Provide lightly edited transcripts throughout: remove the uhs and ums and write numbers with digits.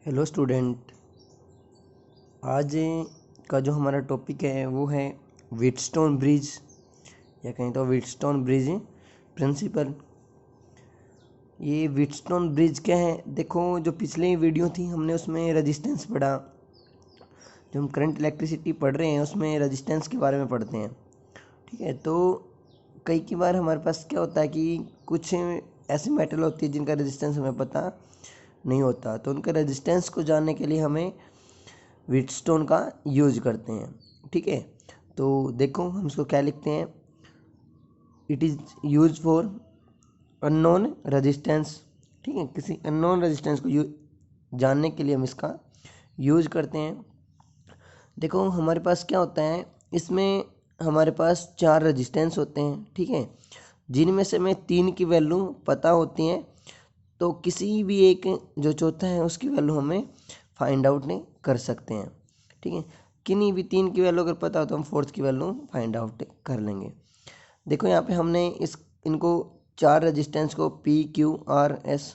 Hello student. आज का जो हमारा टॉपिक है वो है व्हीटस्टोन ब्रिज या कहीं तो व्हीटस्टोन ब्रिज प्रिंसिपल। ये व्हीटस्टोन ब्रिज क्या है? देखो, जो पिछले वीडियो थी हमने उसमें रेजिस्टेंस पढ़ा। जो हम करंट इलेक्ट्रिसिटी पढ़ रहे हैं उसमें रेजिस्टेंस के बारे में पढ़ते हैं। ठीक है, तो कई बार हमारे पास क्या होता है कि कुछ ऐसे मेटल होती है जिनका रेजिस्टेंस हमें पता नहीं होता, तो उनका रेजिस्टेंस को जानने के लिए हमें व्हीटस्टोन का यूज करते हैं। ठीक है, तो देखो हम इसको क्या लिखते हैं। It is use for unknown resistance. ठीक है, किसी अननोन रेजिस्टेंस को जानने के लिए हम इसका यूज करते हैं। देखो हमारे पास क्या होता है, इसमें हमारे पास 4 रेजिस्टेंस होते हैं। ठीक है, जिनमें से हमें 3 की वैल्यू पता होती हैं, तो किसी भी एक जो चौथा है उसकी वैल्यू हमें फाइंड आउट नहीं कर सकते हैं। ठीक है, किन्हीं भी 3 की वैल्यू अगर पता हो तो हम फोर्थ की वैल्यू फाइंड आउट कर लेंगे। देखो यहाँ पे हमने इनको 4 रेजिस्टेंस को P Q R S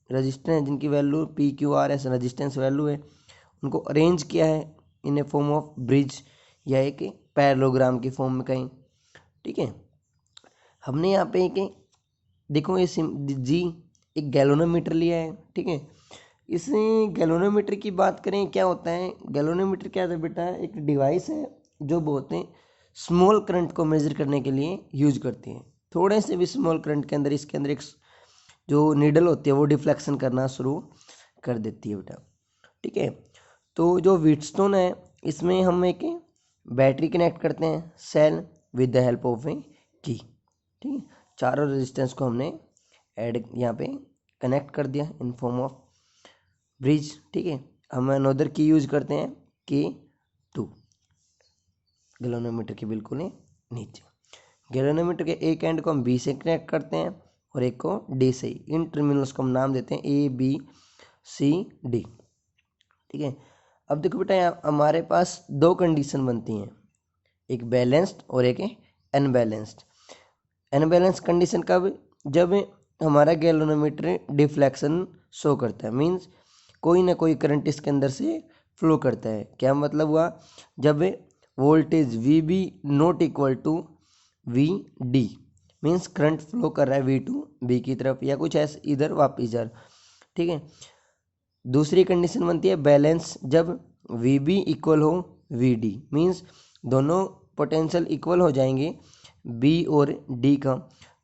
resistance है, जिनकी value P Q R S resistance value है, उनको अरेंज किया है इन ए फॉर्म ऑफ ब्रिज या एक पैरेललोग्राम की फॉर्म में कहीं। ठीक है, हमने यहाँ पे एक देखो ये जी एक गैल्वेनोमीटर लिया है। ठीक है, इस गैल्वेनोमीटर की बात करें, क्या होता है गैल्वेनोमीटर? क्या है बेटा, एक डिवाइस है जो बहुत स्मॉल करंट को मेजर करने के लिए यूज करती है। थोड़े से भी स्मॉल करंट के अंदर इसके अंदर एक जो नीडल होती है वो डिफ्लेक्शन करना शुरू कर देती है बेटा। ठीक है, तो जो व्हीटस्टोन है इसमें हम एक बैटरी कनेक्ट करते हैं cell with the help of a key. ठीक है, चारों रेजिस्टेंस को हमने ऐड यहाँ पे कनेक्ट कर दिया इन फॉर्म ऑफ ब्रिज। ठीक है, हम अनदर की यूज करते हैं की 2 गैल्वेनोमीटर के बिल्कुल नीचे। गैल्वेनोमीटर के एक एंड को हम बी से कनेक्ट करते हैं और एक को डी से। इन टर्मिनल्स को हम नाम देते हैं ए बी सी डी। ठीक है, अब देखो बेटा यहाँ हमारे पास 2 कंडीशन बनती हैं, एक बैलेंस्ड और एक अनबैलेंस्ड। अनबैलेंस कंडीशन कब? जब हमारा गैल्वेनोमीटर डिफ्लेक्शन शो करता है, मीन्स कोई ना कोई करंट इसके अंदर से फ्लो करता है। क्या मतलब हुआ? जब voltage V B not equal to V D, means current flow कर रहा है वी टू बी की तरफ या कुछ ऐसे इधर वापस इधर। ठीक है, दूसरी कंडीशन बनती है बैलेंस, जब वी बी इक्वल हो वी डी, मीन्स दोनों पोटेंशियल इक्वल हो जाएंगे बी और डी का,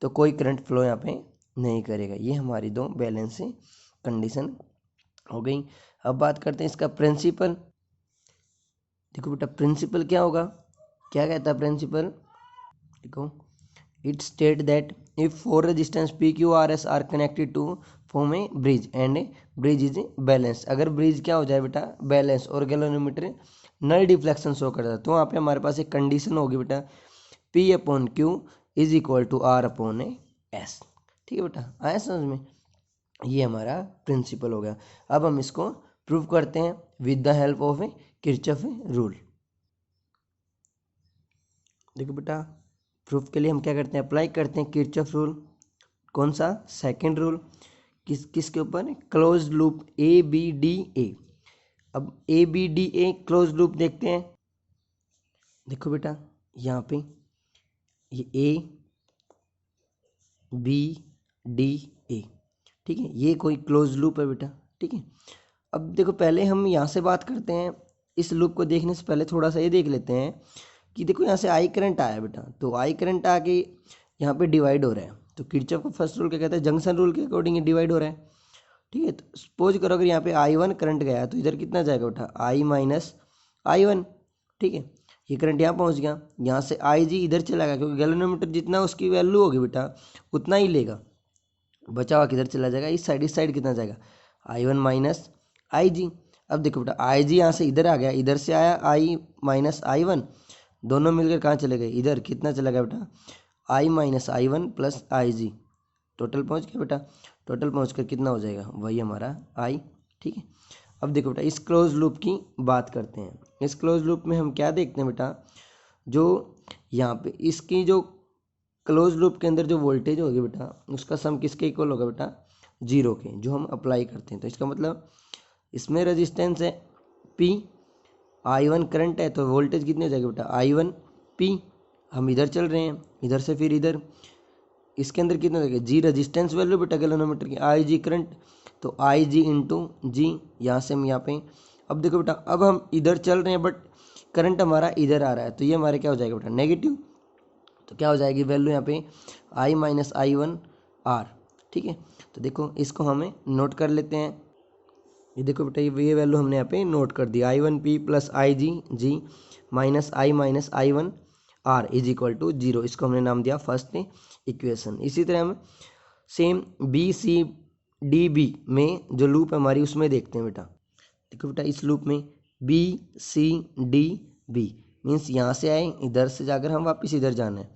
तो कोई करंट फ्लो यहाँ पे नहीं करेगा। ये हमारी 2 बैलेंस कंडीशन हो गई। अब बात करते हैं इसका प्रिंसिपल। देखो बेटा प्रिंसिपल क्या होगा, क्या कहता है प्रिंसिपल? देखो, it state that if 4 resistance P Q R S are connected to form a bridge and bridge is balance. अगर ब्रिज क्या हो जाए बेटा बैलेंस और गैल्वेनोमीटर नल डिफ्लेक्शन शो करता है, तो वहाँ पे हमारे पास एक कंडीशन होगी बेटा P upon Q is equal to R upon S. ठीक है बेटा, आया समझ में? ये हमारा प्रिंसिपल हो गया। अब हम इसको प्रूव करते हैं with the help of A Kirchhoff rule. देखो बेटा, प्रूफ के लिए हम क्या करते हैं, अप्लाई करते हैं किरचॉफ रूल। कौन सा? Second rule. किसके ऊपर? Close loop A B D A. अब A B D A close loop देखते हैं। देखो बेटा यहाँ पे ये ए बी डी ए, ठीक है, ये कोई क्लोज लूप है बेटा। ठीक है, अब देखो पहले हम यहाँ से बात करते हैं। इस लूप को देखने से पहले थोड़ा सा ये देख लेते हैं कि देखो यहाँ से आई करंट आया बेटा, तो आई करंट आके यहाँ पे डिवाइड हो रहा है, तो किरचॉफ का फर्स्ट रूल क्या कहता है? जंक्शन रूल के अकॉर्डिंग डिवाइड हो रहा है। ठीक है, तो सपोज करो अगर यहाँ पे I1 करंट गया तो इधर कितना जाएगा बेटा? I minus I1। ठीक है, ये करंट यहाँ पहुँच गया, यहाँ से IG इधर चला गया, क्योंकि गैल्वेनोमीटर जितना उसकी वैल्यू होगी बेटा उतना ही लेगा, बचा हुआ किधर चला जाएगा? इस साइड कितना जाएगा? I1 minus IG। अब देखो बेटा IG यहाँ से इधर आ गया, इधर से आया I माइनस I1, दोनों मिलकर कहाँ चले गए? इधर। कितना चला गया बेटा? I minus I1 plus IG, total पहुँच गया बेटा। टोटल पहुँच कर कितना हो जाएगा? वही हमारा I। ठीक है, अब देखो बेटा इस क्लोज लूप की बात करते हैं। इस क्लोज लूप में हम क्या देखते हैं बेटा, जो यहाँ पे इसकी जो क्लोज लूप के अंदर जो वोल्टेज होगी बेटा उसका सम किसके इक्वल होगा बेटा? 0 के, जो हम अप्लाई करते हैं। तो इसका मतलब इसमें रेजिस्टेंस है P, I1 करंट है, तो वोल्टेज कितनी हो जाएगी बेटा I1 P। हम इधर चल रहे हैं, इधर से फिर इधर, इसके अंदर कितना हो जाएगा G रेजिस्टेंस वैल्यू बेटा गैल्वेनोमीटर की, IG करंट, तो IG इंटू जी, यहाँ से हम यहाँ पे। अब देखो बेटा, अब हम इधर चल रहे हैं बट करंट हमारा इधर आ रहा है, तो ये हमारे क्या हो जाएगा बेटा नेगेटिव। तो क्या हो जाएगी वैल्यू यहाँ पे I माइनस I1 R। ठीक है, तो देखो इसको हमें नोट कर लेते हैं। ये देखो बेटा, ये वैल्यू हमने यहाँ पे नोट कर दी, I1P plus IG G minus I1 R is equal to 0। इसको हमने नाम दिया फर्स्ट इक्वेशन। इसी तरह हम सेम BCDB में जो लूप है हमारी उसमें देखते हैं बेटा। देखो बेटा, इस लूप में BCDB मीन्स यहाँ से आए, इधर से जाकर हम वापस इधर जाना है,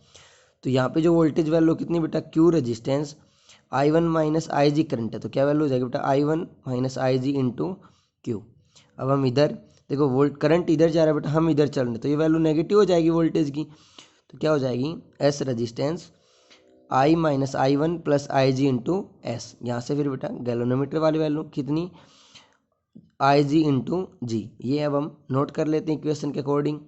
तो यहाँ पे जो वोल्टेज वैल्यू कितनी बेटा Q resistance, I1 minus IG current है, तो क्या वैल्यू हो जाएगी बेटा I1 minus IG into Q। अब हम इधर देखो, वोल्ट करंट इधर जा रहा है बेटा, हम इधर चल रहे हैं, तो ये वैल्यू नेगेटिव हो जाएगी वोल्टेज की, तो क्या हो जाएगी S resistance I minus I1 plus IG into S. यहाँ से फिर बेटा गैल्वेनोमीटर वाली वैल्यू कितनी IG इंटू जी, ये अब हम नोट कर लेते हैं इक्वेशन के अकॉर्डिंग।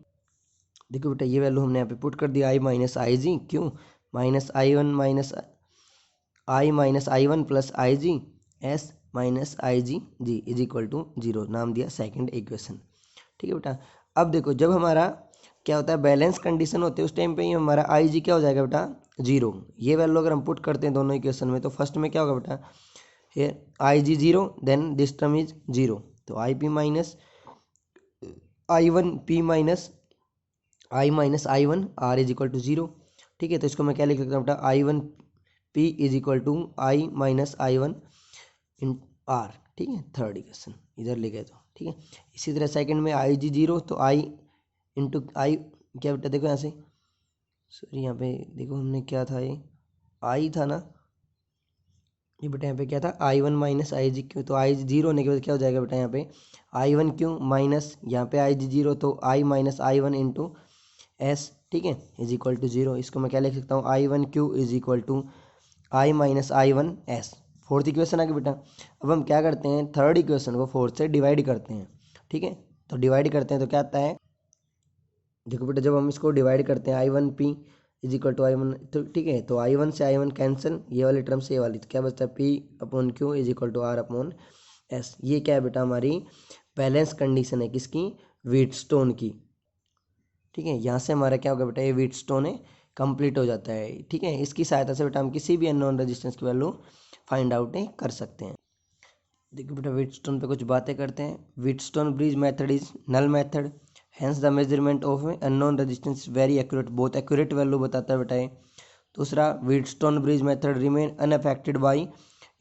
देखो बेटा, ये वैल्यू हमने यहाँ पे पुट कर दिया I माइनस IG, क्यों minus I minus I1 plus IG S minus IG G is equal to 0, नाम दिया सेकंड इक्वेशन। ठीक है बेटा, अब देखो जब हमारा क्या होता है बैलेंस कंडीशन होती है उस टाइम पे ही हमारा IG क्या हो जाएगा बेटा 0। ये वैल्यू अगर हम पुट करते हैं दोनों इक्वेशन में, तो फर्स्ट में क्या होगा बेटा, here IG 0 then this term is 0, तो IP minus I1P minus I minus I1 R is equal to 0। ठीक है, तो इसको मैं क्या लिख सकता हूँ बेटा I1P is equal to I minus I1 in R। ठीक है, थर्ड इक्वेशन इधर लिखे तो ठीक है। इसी तरह सेकंड में IG 0, तो I इंटू आई क्या बेटा, देखो यहाँ से, सॉरी यहाँ पे देखो हमने क्या था, ये I था ना, ये बेटा यहाँ पे क्या था I1 माइनस IG क्यों, तो I 0 होने के बाद क्या हो जाएगा बेटा यहाँ पे I1 क्यों माइनस यहाँ पे IG 0, तो I minus I1 into S. ठीक है, इज इक्वल टू 0। इसको मैं क्या लिख सकता हूँ I1Q is equal to I minus I1 S. Fourth equation आ गई बेटा। अब हम क्या करते हैं, थर्ड इक्वेशन को फोर्थ से डिवाइड करते हैं। ठीक है, तो डिवाइड करते हैं तो क्या आता है, देखो बेटा जब हम इसको डिवाइड करते हैं I1P is equal to I1, तो ठीक है, तो I1 से I1 कैंसिल, ये वाली टर्म से ये वाली, तो क्या बचता है P upon Q is equal to R upon S. ये क्या है बेटा हमारी बैलेंस कंडीशन है किसकी, व्हीटस्टोन की। ठीक है, यहाँ से हमारा क्या होगा बेटा, ये व्हीटस्टोन है कंप्लीट हो जाता है। ठीक है, इसकी सहायता से बेटा हम किसी भी अननोन रेजिस्टेंस की वैल्यू फाइंड आउट कर सकते हैं। देखिए बेटा, व्हीटस्टोन पे कुछ बातें करते हैं। Wheatstone bridge method is null method, hence the measurement of unknown resistance very accurate, बहुत एक्यूरेट वैल्यू बताता है बेटा ये। दूसरा, Wheatstone bridge method remain unaffected by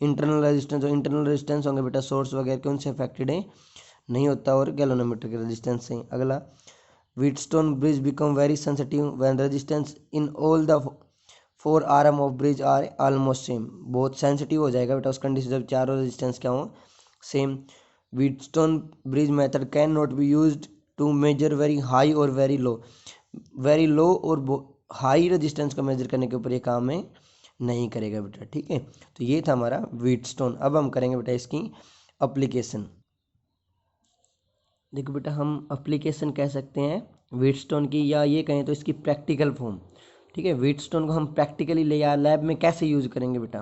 internal resistance, और इंटरनल रेजिस्टेंस होंगे बेटा सोर्स वगैरह के, उनसे अफेक्टेड है नहीं होता, और गैल्वेनोमीटर के रेजिस्टेंस से। अगला, Wheatstone bridge become very sensitive when resistance in all the four arm of bridge are almost same। बहुत सेंसिटिव हो जाएगा बेटा उस कंडीशन जब चारों रेजिस्टेंस क्या हो same. Wheatstone bridge method can not be used to measure very high और वेरी लो और हाई रेजिस्टेंस को मेजर करने के ऊपर ये काम है नहीं करेगा बेटा। ठीक है, तो ये था हमारा Wheatstone। अब हम करेंगे बेटा इसकी अप्लीकेशन। देखो बेटा, हम एप्लीकेशन कह सकते हैं व्हीटस्टोन की, या ये कहें तो इसकी प्रैक्टिकल फॉर्म। ठीक है, व्हीटस्टोन को हम प्रैक्टिकली ले या लैब में कैसे यूज़ करेंगे बेटा,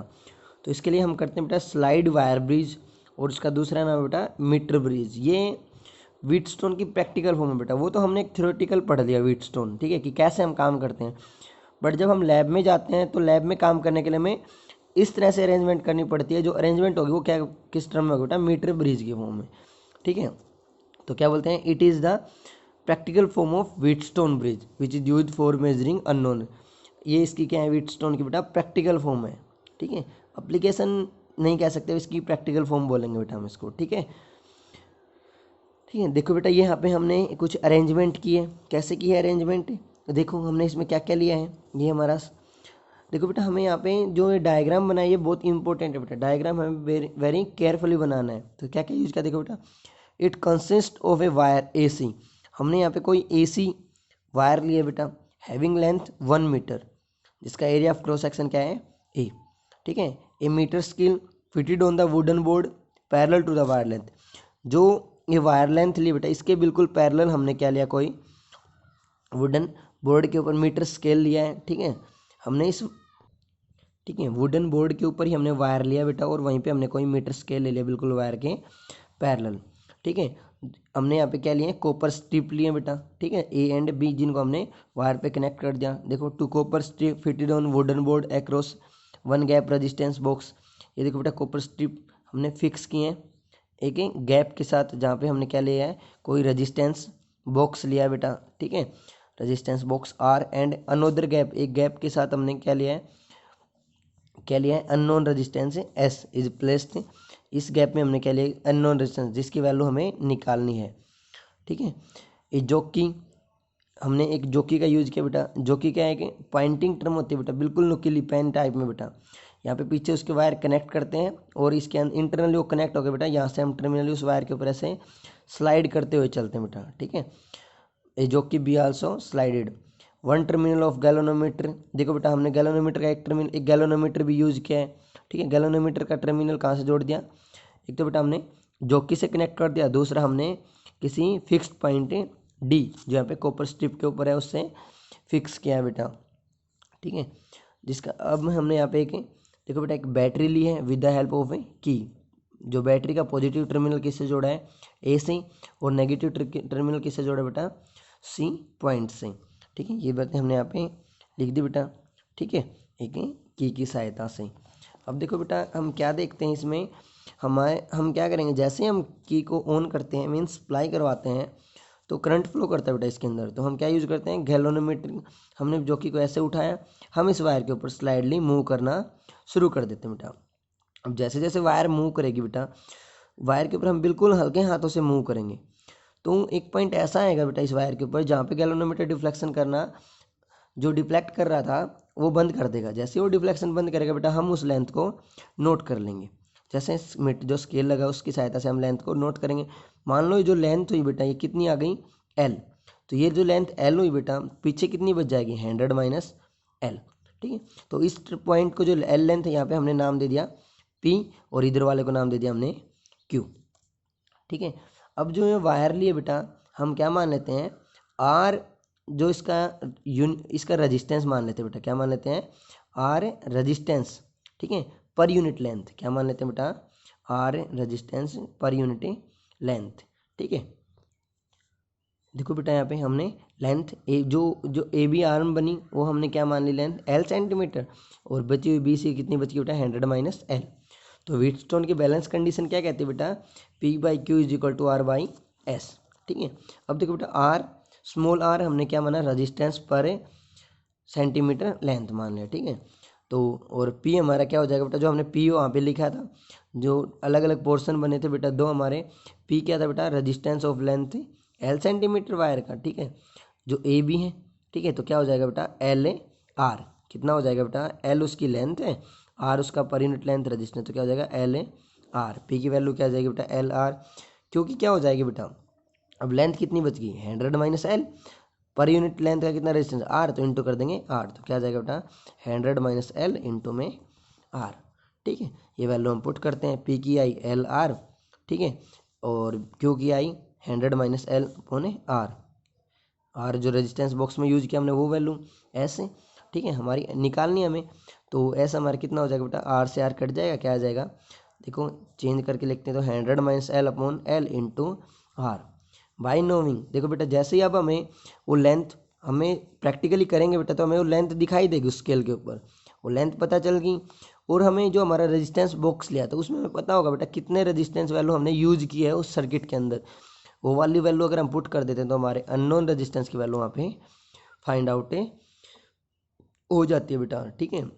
तो इसके लिए हम करते हैं बेटा स्लाइड वायर ब्रिज, और इसका दूसरा नाम है बेटा मीटर ब्रिज। ये व्हीटस्टोन की प्रैक्टिकल फॉर्म है बेटा। वो तो हमने एक थ्योरेटिकल पढ़ लिया व्हीटस्टोन, ठीक है, कि कैसे हम काम करते हैं, बट जब हम लैब में जाते हैं तो लैब में काम करने के लिए हमें इस तरह से अरेंजमेंट करनी पड़ती है। जो अरेंजमेंट होगी वो क्या किस टर्म में होगा बेटा, मीटर ब्रिज की फॉर्म में। ठीक है, तो क्या बोलते हैं, it is the practical form of Wheatstone bridge which is use for measuring unknown. ये इसकी क्या है, व्हीटस्टोन की बेटा प्रैक्टिकल फॉर्म है। ठीक है, एप्लीकेशन नहीं कह सकते, इसकी प्रैक्टिकल फॉर्म बोलेंगे बेटा हम इसको। ठीक है, ठीक है। देखो बेटा, ये यहाँ पे हमने कुछ अरेंजमेंट की है। कैसे की है अरेंजमेंट, देखो हमने इसमें क्या क्या लिया है। ये हमारा देखो बेटा, हमें यहाँ पे जो ये डायग्राम बना है ये बहुत इंपॉर्टेंट है बेटा। डायग्राम हमें वेरी केयरफुली बनाना है। तो क्या क्या यूज़ किया, देखो बेटा, it consist of a wire AC। हमने यहाँ पे कोई AC वायर लिया बेटा, हैविंग लेंथ 1 मीटर, जिसका एरिया ऑफ क्रॉस सेक्शन क्या है A। ठीक है, a metre scale fitted on the wooden board parallel to the wire length. जो ये वायर लेंथ ली बेटा, इसके बिल्कुल पैरेलल हमने क्या लिया, कोई वुडन बोर्ड के ऊपर मीटर स्केल लिया है। ठीक है, हमने इस ठीक है वुडन बोर्ड के ऊपर ही हमने वायर लिया बेटा, और वहीं पे हमने कोई मीटर स्केल ले लिया बिल्कुल वायर के पैरेलल। ठीक है, हमने यहाँ पे क्या लिए, कॉपर स्ट्रिप लिए बेटा। ठीक है, ए एंड बी, जिनको हमने वायर पे कनेक्ट कर दिया। देखो, two copper strip fitted on wooden board across one gap resistance box. ये देखो बेटा, कॉपर स्ट्रिप हमने फिक्स किए हैं एक गैप के साथ, जहाँ पे हमने क्या लिया है, कोई रेजिस्टेंस बॉक्स लिया है बेटा। ठीक है, resistance box R and another gap, एक गैप के साथ हमने क्या लिया है unknown resistance S is placed. इस गैप में हमने क्या लिया, अननोन रेजिस्टेंस, जिसकी वैल्यू हमें निकालनी है। ठीक है, ये जॉकी, हमने एक जॉकी का यूज किया बेटा। जॉकी क्या है कि पॉइंटिंग टर्म होती है बेटा, बिल्कुल नुकीली पेन टाइप में बेटा। यहाँ पे पीछे उसके वायर कनेक्ट करते हैं और इसके इंटरनली वो कनेक्ट हो गया बेटा। यहाँ से हम टर्मिनली उस वायर के ऊपर ऐसे स्लाइड करते हुए चलते हैं बेटा। ठीक है, a jockey B also slided one terminal of galvanometer. देखो बेटा, हमने गैलोनोमीटर का एक गैलोनोमीटर भी यूज किया है। ठीक है, गैलोनोमीटर का टर्मिनल कहाँ से जोड़ दिया, एक तो बेटा हमने जॉकी से कनेक्ट कर दिया, दूसरा हमने किसी फिक्स्ड पॉइंट डी, जो यहाँ पे कॉपर स्ट्रिप के ऊपर है, उससे फिक्स किया है बेटा। ठीक है, जिसका अब हमने यहाँ पे एक देखो बेटा, एक बैटरी ली है with the help of a की। जो बैटरी का पॉजिटिव टर्मिनल किससे जोड़ा है, ए से, और नेगेटिव टर्मिनल किससे जोड़ा है बेटा, सी पॉइंट से। ठीक है, ये बातें हमने यहाँ पे लिख दी बेटा। ठीक है, एक की सहायता से। अब देखो बेटा, हम क्या देखते हैं इसमें, हम क्या करेंगे, जैसे हम की को ऑन करते हैं, मीन्स सप्लाई करवाते हैं, तो करंट फ्लो करता है बेटा इसके अंदर। तो हम क्या यूज़ करते हैं, गैलोनोमीटर। हमने जॉकी को ऐसे उठाया, हम इस वायर के ऊपर स्लाइडली मूव करना शुरू कर देते हैं बेटा। अब जैसे जैसे वायर मूव करेगी बेटा, वायर के ऊपर हम बिल्कुल हल्के हाथों से मूव करेंगे, तो एक पॉइंट ऐसा आएगा बेटा इस वायर के ऊपर, जहाँ पे गैलोनोमीटर डिफ्लेक्शन करना, जो डिफ्लेक्ट कर रहा था वो बंद कर देगा। जैसे वो डिफ्लेक्शन बंद करेगा बेटा, हम उस लेंथ को नोट कर लेंगे। जैसे जो स्केल लगा उसकी सहायता से हम लेंथ को नोट करेंगे। मान लो जो लेंथ हुई बेटा, ये कितनी आ गई, एल। तो ये जो लेंथ एल हुई बेटा, पीछे कितनी बच जाएगी, 100 माइनस एल। ठीक है, तो इस पॉइंट को जो एल लेंथ है, यहाँ पे हमने नाम दे दिया पी, और इधर वाले को नाम दे दिया हमने क्यू। ठीक है, अब जो ये वायर लिए बेटा, हम क्या मान लेते हैं, आर, जो इसका रेजिस्टेंस मान लेते हैं बेटा, क्या मान लेते हैं, आर रेजिस्टेंस। ठीक है, पर यूनिट लेंथ, क्या मान लेते हैं बेटा, R resistance per unit length. ठीक है, देखो बेटा, यहाँ पे हमने लेंथ जो ए बी आर्म बनी, वो हमने क्या मान ली, लेंथ एल सेंटीमीटर, और बची हुई बी सी कितनी बची बेटा, 100 माइनस एल। तो व्हीटस्टोन की बैलेंस कंडीशन क्या कहती है बेटा, P by Q is equal to R by S. ठीक है, अब देखो बेटा, आर स्मॉल आर हमने क्या माना, रेजिस्टेंस पर सेंटीमीटर लेंथ मान लिया। ठीक है, तो और पी हमारा क्या हो जाएगा बेटा, जो हमने पी वहाँ पे लिखा था, जो अलग अलग पोर्शन बने थे बेटा दो हमारे, पी क्या था बेटा, resistance of length L centimetre wire का। ठीक है, जो ए बी है, ठीक है, तो क्या हो जाएगा बेटा, एल आर, कितना हो जाएगा बेटा, एल उसकी लेंथ है, आर उसका पर यूनिट लेंथ रेजिस्टेंस, तो क्या हो जाएगा, एल आर। पी की वैल्यू क्या हो जाएगी बेटा, एल आर, क्योंकि क्या हो जाएगी बेटा, अब लेंथ कितनी बच गई, 100 माइनस एल, पर यूनिट लेंथ का कितना रेजिस्टेंस, आर, तो इंटू कर देंगे आर, तो क्या आ जाएगा बेटा, 100 माइनस एल इंटू में आर। ठीक है, ये वैल्यू हम पुट करते हैं, पी की आई एल आर, ठीक है, और क्यू की आई 100 minus L upon R. R जो रेजिस्टेंस बॉक्स में यूज किया हमने वो वैल्यू ऐसे। ठीक है, हमारी निकालनी है हमें, तो ऐसा हमारा कितना हो जाएगा बेटा, आर से आर कट जाएगा, क्या आ जाएगा, देखो चेंज करके लिखते हैं, तो 100 minus L upon L into R by knowing. देखो बेटा, जैसे ही अब हमें वो लेंथ, हमें प्रैक्टिकली करेंगे बेटा, तो हमें वो लेंथ दिखाई देगी उस स्केल के ऊपर, वो लेंथ पता चल गई। और हमें जो हमारा रेजिस्टेंस बॉक्स लिया था, उसमें हमें पता होगा बेटा कितने रेजिस्टेंस वैल्यू हमने यूज की है उस सर्किट के अंदर। वो वाली वैल्यू अगर हम पुट कर देते हैं, तो हमारे अननोन रेजिस्टेंस की वैल्यू वहाँ पे फाइंड आउट हो जाती है बेटा। ठीक है,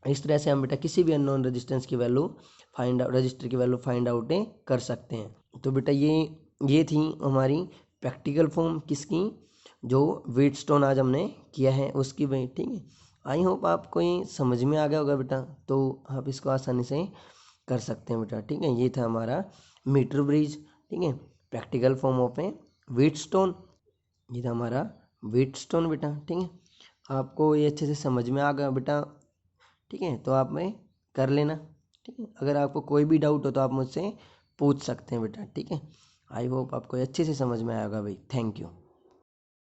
इस तरह से हम बेटा किसी भी अननोन रेजिस्टेंस की वैल्यू फाइंड आउट, रजिस्टर की वैल्यू फाइंड आउट कर सकते हैं। तो बेटा ये थी हमारी प्रैक्टिकल फॉर्म किसकी, जो व्हीटस्टोन आज हमने किया है उसकी भाई। ठीक है, आई होप आपको ये समझ में आ गया होगा बेटा, तो आप इसको आसानी से कर सकते हैं बेटा। ठीक है, ये था हमारा मीटर ब्रिज। ठीक है, practical form of a Wheatstone, ये था हमारा व्हीटस्टोन बेटा। ठीक है, आपको ये अच्छे से समझ में आ गया बेटा। ठीक है, तो आप में कर लेना। ठीक है, अगर आपको कोई भी डाउट हो तो आप मुझसे पूछ सकते हैं बेटा, ठीक है। आई होप आपको अच्छे से समझ में आएगा भाई। Thank you.